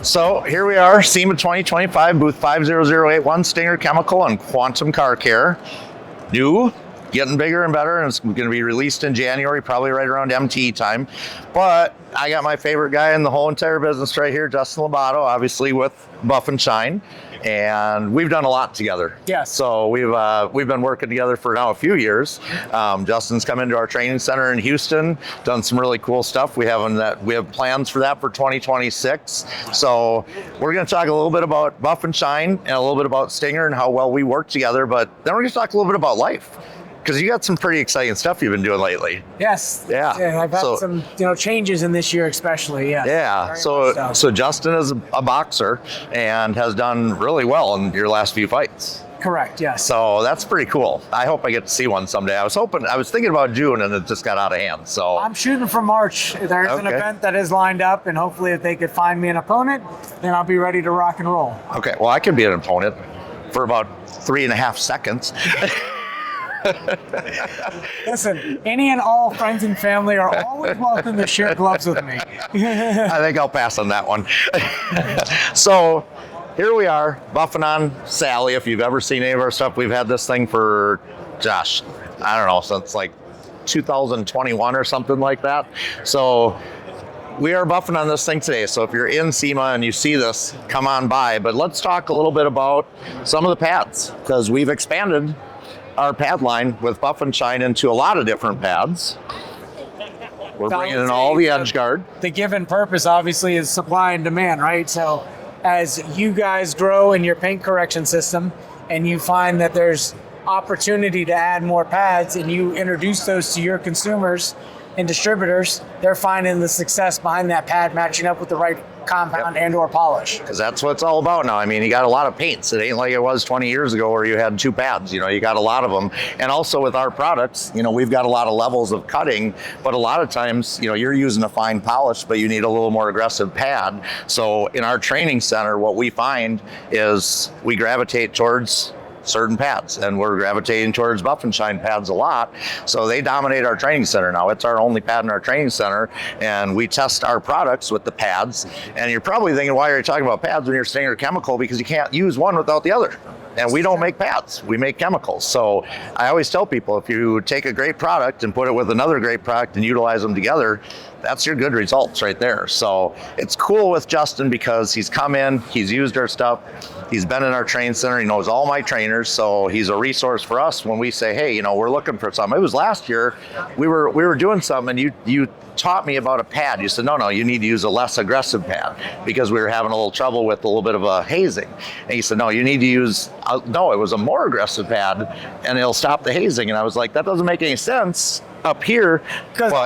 So here we are, SEMA 2025, booth 50081, Stinger Chemical and Quantum Car Care. New, getting bigger and better, and it's going to be released in January, probably right around MTE time. But I got my favorite guy in the whole entire business right here, Justin Lobato, obviously with Buff and Shine. And we've done a lot together. Yes. So we've been working together for now a few years. Justin's come into our training center in Houston, done some really cool stuff. We have plans for that for 2026. So we're going to talk a little bit about Buff and Shine and a little bit about Stinger and how well we work together. But then we're going to talk a little bit about life, because you got some pretty exciting stuff you've been doing lately. Yes. Yeah. I've had some changes in this year, especially. Yes. Yeah. So Justin is a boxer and has done really well in your last few fights. Correct. Yes. So that's pretty cool. I hope I get to see one someday. I was thinking about June, and it just got out of hand. So I'm shooting for March. There's an event that is lined up, and hopefully if they could find me an opponent, then I'll be ready to rock and roll. Okay. Well, I could be an opponent for about 3.5 seconds. Listen, any and all friends and family are always welcome to share gloves with me. I think I'll pass on that one. So here we are, buffing on Sally. If you've ever seen any of our stuff, we've had this thing for, gosh, I don't know, since like 2021 or something like that. So we are buffing on this thing today. So if you're in SEMA and you see this, come on by. But let's talk a little bit about some of the pads, because we've expanded our pad line with Buff and Shine into a lot of different pads. We're bringing in all the edge guard. The given purpose obviously is supply and demand, right? So as you guys grow in your paint correction system and you find that there's opportunity to add more pads and you introduce those to your consumers and distributors, they're finding the success behind that pad matching up with the right compound and or polish. Because that's what it's all about now. I mean, you got a lot of paints. It ain't like it was 20 years ago where you had 2 pads. You got a lot of them. And also with our products, we've got a lot of levels of cutting, but a lot of times, you're using a fine polish, but you need a little more aggressive pad. So in our training center, what we find is we gravitate towards certain pads, and we're gravitating towards Buff and Shine pads a lot. So they dominate our training center now. It's our only pad in our training center, and we test our products with the pads. And you're probably thinking, why are you talking about pads when you're Stinger Chemical? Because you can't use one without the other. And we don't make pads, we make chemicals. So I always tell people, if you take a great product and put it with another great product and utilize them together, that's your good results right there. So it's cool with Justin because he's come in, he's used our stuff, he's been in our training center, he knows all my trainers, so he's a resource for us when we say, hey, we're looking for something. It was last year, we were doing something, and you taught me about a pad. You said, no, you need to use a less aggressive pad because we were having a little trouble with a little bit of a hazing. And he said, no, you need to use, no, it was a more aggressive pad and it'll stop the hazing. And I was like, that doesn't make any sense up here.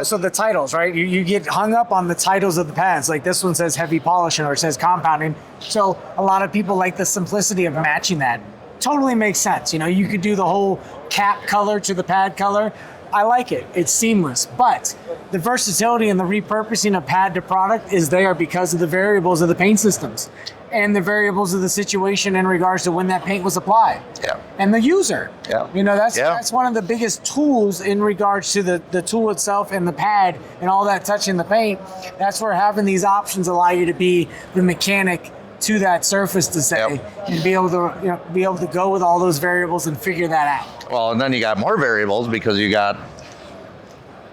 So the titles, right? You get hung up on the titles of the pads. Like this one says heavy polishing or it says compounding. So a lot of people like the simplicity of matching that. Totally makes sense. You could do the whole cap color to the pad color. I like it. It's seamless. But the versatility and the repurposing of pad to product is there because of the variables of the paint systems and the variables of the situation in regards to when that paint was applied. Yeah. And the user. Yeah. That's one of the biggest tools in regards to the tool itself and the pad and all that touching the paint. That's where having these options allow you to be the mechanic to that surface to say, and be able to go with all those variables and figure that out. Well, and then you got more variables because you got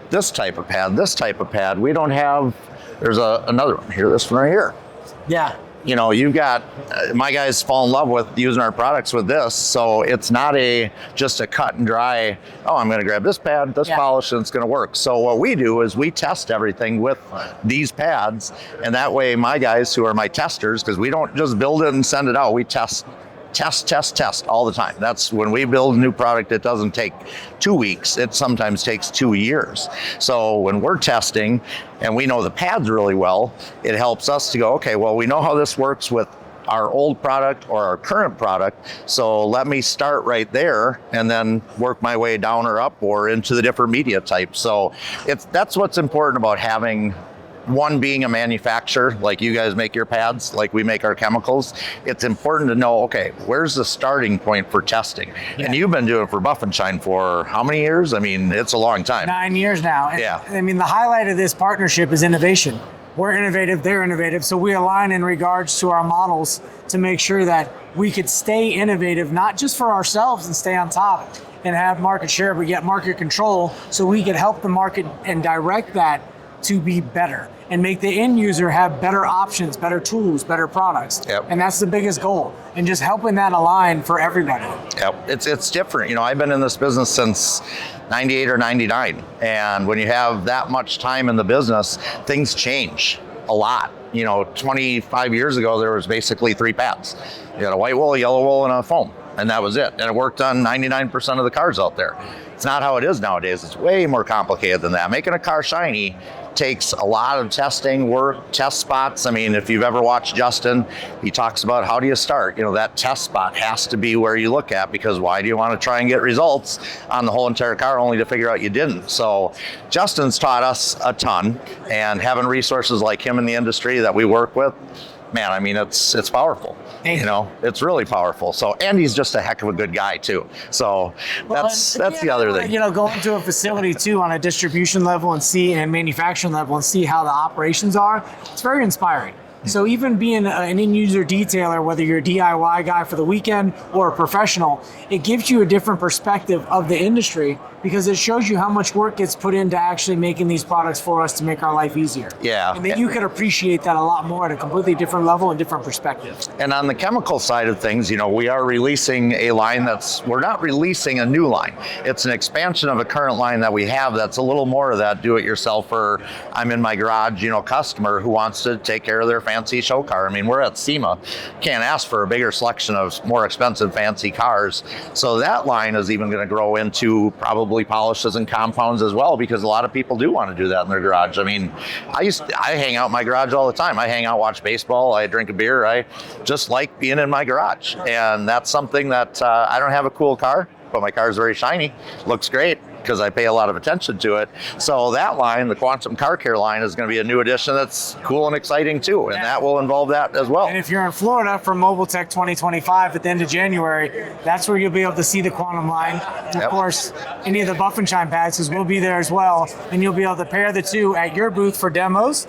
this type of pad. We don't have, there's another one here, this one right here. Yeah. You've got, my guys fall in love with using our products with this, so it's not just a cut and dry, I'm going to grab this pad, this polish, and it's going to work. So what we do is we test everything with these pads, and that way my guys who are my testers, because we don't just build it and send it out, we test all the time. That's when we build a new product, it doesn't take 2 weeks. It sometimes takes 2 years. So when we're testing and we know the pads really well, it helps us to go, okay, well, we know how this works with our old product or our current product. So let me start right there and then work my way down or up or into the different media types. So that's what's important about having one being a manufacturer, like you guys make your pads, like we make our chemicals. It's important to know, okay, where's the starting point for testing? Yeah. And you've been doing it for Buff and Shine for how many years? I mean, it's a long time. 9 years now. And yeah. I mean, the highlight of this partnership is innovation. we're innovative, they're innovative. So we align in regards to our models to make sure that we could stay innovative, not just for ourselves and stay on top and have market share, but get market control so we could help the market and direct that to be better and make the end user have better options, better tools, better products. Yep. And that's the biggest goal. And just helping that align for everybody. Yep. It's different. You know, I've been in this business since 98 or 99. And when you have that much time in the business, things change a lot. You know, 25 years ago, there was basically 3 pads. You had a white wool, a yellow wool, and a foam. And that was it. And it worked on 99% of the cars out there. It's not how it is nowadays. It's way more complicated than that. Making a car shiny takes a lot of testing, work, test spots. I mean, if you've ever watched Justin, he talks about how do you start? You know, that test spot has to be where you look at, because why do you want to try and get results on the whole entire car only to figure out you didn't? So Justin's taught us a ton, and having resources like him in the industry that we work with, man, I mean, it's powerful. You know, it's really powerful. So, and he's just a heck of a good guy too. So that's the other thing. You know, going to a facility too on a distribution level and manufacturing level and see how the operations are, it's very inspiring. So even being an end user detailer, whether you're a DIY guy for the weekend or a professional, it gives you a different perspective of the industry, because it shows you how much work gets put into actually making these products for us to make our life easier. Yeah. And then you can appreciate that a lot more at a completely different level and different perspective. And on the chemical side of things, you know, we are releasing a line we're not releasing a new line. It's an expansion of a current line that we have that's a little more of that do-it-yourselfer, I'm in my garage, you know, customer who wants to take care of their fancy show car. I mean, we're at SEMA. Can't ask for a bigger selection of more expensive fancy cars. So that line is even going to grow into probably polishes and compounds as well, because a lot of people do want to do that in their garage. I mean, I hang out in my garage all the time. I hang out, watch baseball, I drink a beer. I just like being in my garage. And that's something that I don't have a cool car, but my car is very shiny, looks great, because I pay a lot of attention to it. So that line, the Quantum Car Care line, is going to be a new addition that's cool and exciting too, and that will involve that as well. And if you're in Florida for Mobile Tech 2025 at the end of January, that's where you'll be able to see the Quantum line. And of course, any of the Buff and Shine pads, because we'll be there as well, and you'll be able to pair the two at your booth for demos,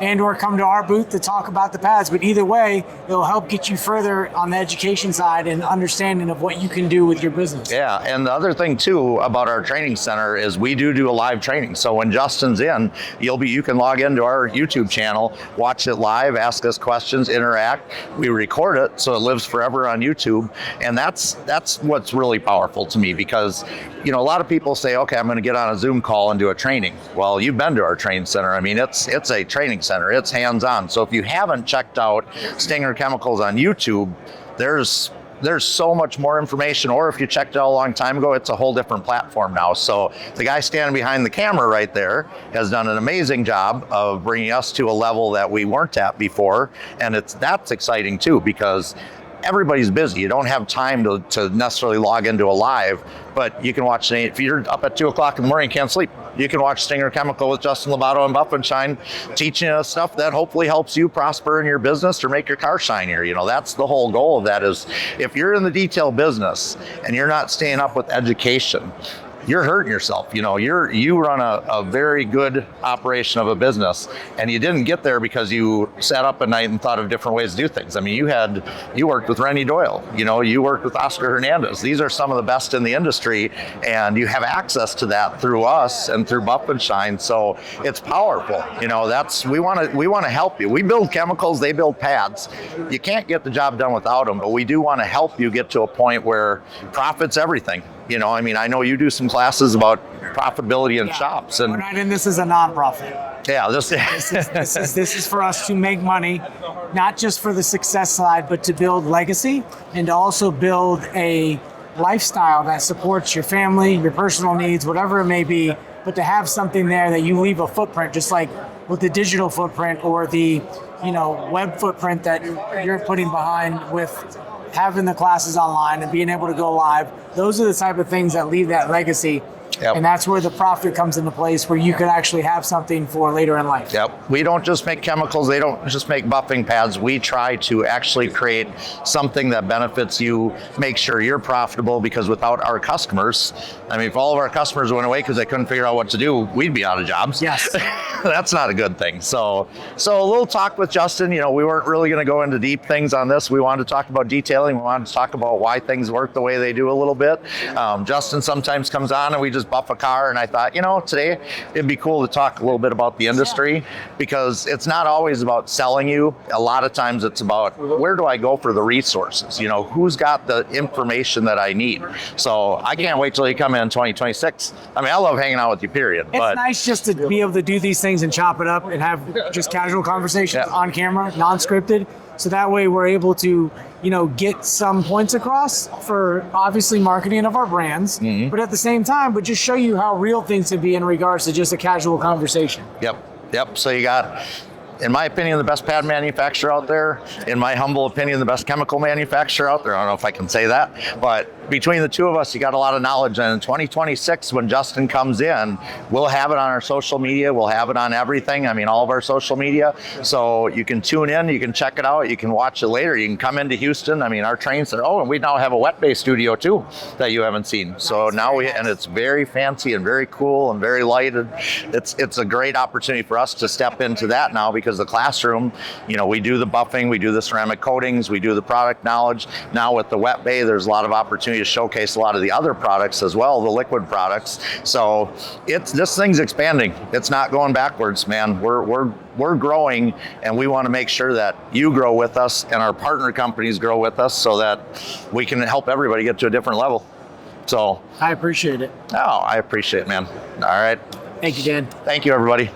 and or come to our booth to talk about the pads. But either way, it'll help get you further on the education side and understanding of what you can do with your business. Yeah, and the other thing too about our training center is we do a live training. So when Justin's in, you can log into our YouTube channel, watch it live, ask us questions, interact. We record it so it lives forever on YouTube, and that's what's really powerful to me, because you know, a lot of people say, okay, I'm going to get on a Zoom call and do a training. Well, you've been to our training center. I mean, it's a training center. It's hands-on. So if you haven't checked out Stinger Chemicals on YouTube, there's so much more information. Or if you checked it out a long time ago, it's a whole different platform now. So the guy standing behind the camera right there has done an amazing job of bringing us to a level that we weren't at before. And that's exciting too, because everybody's busy. You don't have time to necessarily log into a live, but you can watch, if you're up at 2 o'clock in the morning and can't sleep, you can watch Stinger Chemical with Justin Lobato and Buff and Shine, teaching us stuff that hopefully helps you prosper in your business or make your car shinier. You know, that's the whole goal of that, is if you're in the detail business and you're not staying up with education, you're hurting yourself. You know, you run a very good operation of a business, and you didn't get there because you sat up at night and thought of different ways to do things. I mean, you worked with Rennie Doyle, you know, you worked with Oscar Hernandez. These are some of the best in the industry, and you have access to that through us and through Buff and Shine. So it's powerful. You know, we want to help you. We build chemicals, they build pads. You can't get the job done without them, but we do want to help you get to a point where profit's everything. You know, I mean, I know you do some classes about profitability in shops, and we're not in this as a nonprofit. Yeah, this is for us to make money, not just for the success side, but to build legacy and to also build a lifestyle that supports your family, your personal needs, whatever it may be, but to have something there that you leave a footprint, just like with the digital footprint or the, you know, web footprint that you're putting behind with having the classes online and being able to go live. Those are the type of things that leave that legacy. Yep. And that's where the profit comes into place, where you could actually have something for later in life. Yep. We don't just make chemicals. They don't just make buffing pads. We try to actually create something that benefits you, make sure you're profitable, because without our customers, I mean, if all of our customers went away because they couldn't figure out what to do, we'd be out of jobs. Yes. That's not a good thing. So a little talk with Justin. You know, we weren't really going to go into deep things on this. We wanted to talk about detailing. We wanted to talk about why things work the way they do a little bit. Justin sometimes comes on and we just buff a car, and I thought, you know, today it'd be cool to talk a little bit about the industry, because it's not always about selling you. A lot of times it's about, where do I go for the resources? You know, who's got the information that I need? So I can't wait till you come in 2026. I mean, I love hanging out with you, period. It's nice just to be able to do these things and chop it up and have just casual conversations on camera, non-scripted. So that way we're able to, you know, get some points across for obviously marketing of our brands, but at the same time, but just show you how real things can be in regards to just a casual conversation. Yep. So you got, in my opinion, the best pad manufacturer out there. In my humble opinion, the best chemical manufacturer out there. I don't know if I can say that, but between the two of us, you got a lot of knowledge. And in 2026, when Justin comes in, we'll have it on our social media. We'll have it on everything. I mean, all of our social media. So you can tune in, you can check it out, you can watch it later. You can come into Houston. I mean, our trains are, and we now have a wet bay studio too that you haven't seen. So now and it's very fancy and very cool and very lighted. It's a great opportunity for us to step into that now, because the classroom, you know, we do the buffing, we do the ceramic coatings, we do the product knowledge. Now with the wet bay, there's a lot of opportunity to showcase a lot of the other products as well, the liquid products. So this thing's expanding. It's not going backwards, man. We're growing, and we want to make sure that you grow with us and our partner companies grow with us, so that we can help everybody get to a different level. So I appreciate it. I appreciate it, man. All right. Thank you, Dan. Thank you, everybody.